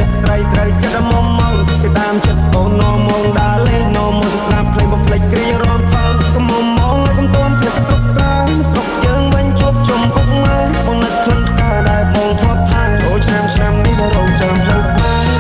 ចិត្តស្រីត្រូវចិត្តមុំមកគេតាមចិត្តអូននោមងដើរលេងនោមងស្ដាប់ភ្លេងបំភ្លេចគ្រារំថនកុំមុំមកកុំទួមភ្លេចសុខសាយស្រុកយើងវិញជួបជុំពុកម៉ែបងនឹកខ្លួនផ្កាដែលបងធ្លាប់ថែអូឆ្នាំនេះដែលរងចាំផ្លូវស្នេហ៍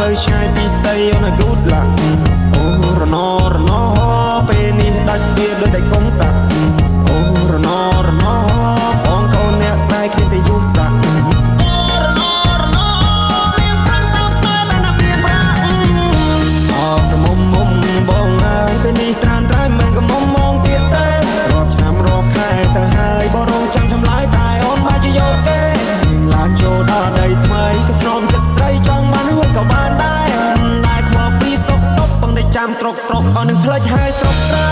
ផ្លូវឆ្ងាយពីស័យអូន good luck អូរណពេលនេះដាច់វាដូចតែកុំតាអូរណបងកូនអ្នកស្រីគ្មានតែយុសាអូរណមានប្រាំតាមផ្សារតែណាមានប្រាំអោមុំបងហើយពេលនេះត្រានត្រៃមិនក៏មុំមកទៀតទេរាប់ឆ្នាំរាប់ខែទៅហើយបងរងចាំចម្លើយតែអូនមកជាយកទេឡើងចូលដល់ដីថ្មីក៏ទ្រាំចិត្តស្រីចង់បានហួចក៏បានដែរខ្វល់ពីសុខតុបបងได้ចាំត្រុកអស់នឹងផ្លេចហើយស្រុកស្រែ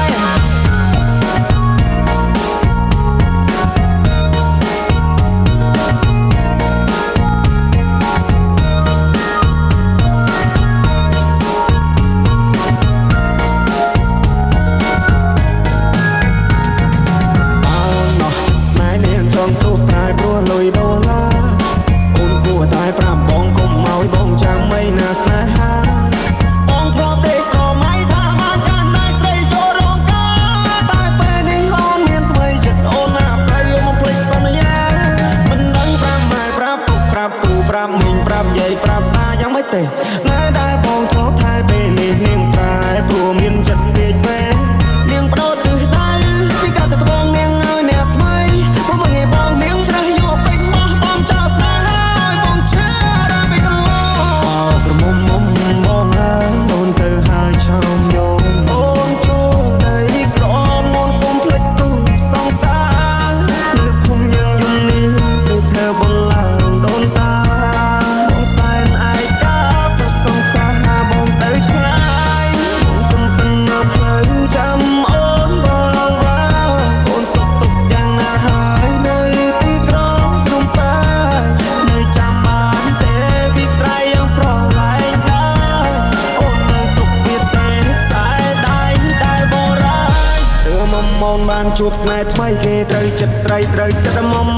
ទូប្រែព្រោះលុយដុល្លារអូនគួរតែប្រាប់បងកុំឲ្យបងចាំមិនណាស្នេហាបងធ្លាប់ទេសម័យថាបានកាន់ដៃស្រីចូលរោងការតែពេលនេះអូនមានថ្មីចិត្តអូនណាប្រៃមកភ្លេចសន្យាមិនដឹងប្រាប់ម៉ែប្រាប់ពុកប្រាប់ពូប្រាប់មីងប្រាប់យាយប្រាប់តាយ៉ាងម៉េចទេស្នេហ៍ដែលបងធ្លាប់ថែពេលនេះនាងប្រែព្រោះមានចិត្តពេកពេលនាងបដូរទិសដៅពីកាលទៅត្បូងនាងឲ្យអ្នកថ្មីបងងាយបងនាងច្រះយកពេញបោះបងចោលស្នេហ៍ឲ្យបងឈឺរាពេកកន្លងអោក្រមុំបងហើយអូនទៅហើយឆោមយំអូនចូលដីក្រអូនកុំភ្លេចទូសង្សារនៅភូមិយើងយំនេះដូចធ្វើបន្ឡើងដូនតាបងសែនឯកាប្រសង្សារបងទៅឆ្ងាយបងទំពឹងនៅផ្លូវចាំអូនវល់អូនសុខទុក្ខយ៉ាងណាហើយនៅទីក្រុងភ្នំពេញនៅចាំបានទេពីស្រ័យយ៉ាងប្រឡែងដែរអូននៅទុកវាទេខ្សែដៃដែលបរាយរឿងមុំបានជួបស្នេហ៍ថ្មីគេត្រូវចិត្តស្រីត្រូវចិត្តមុំ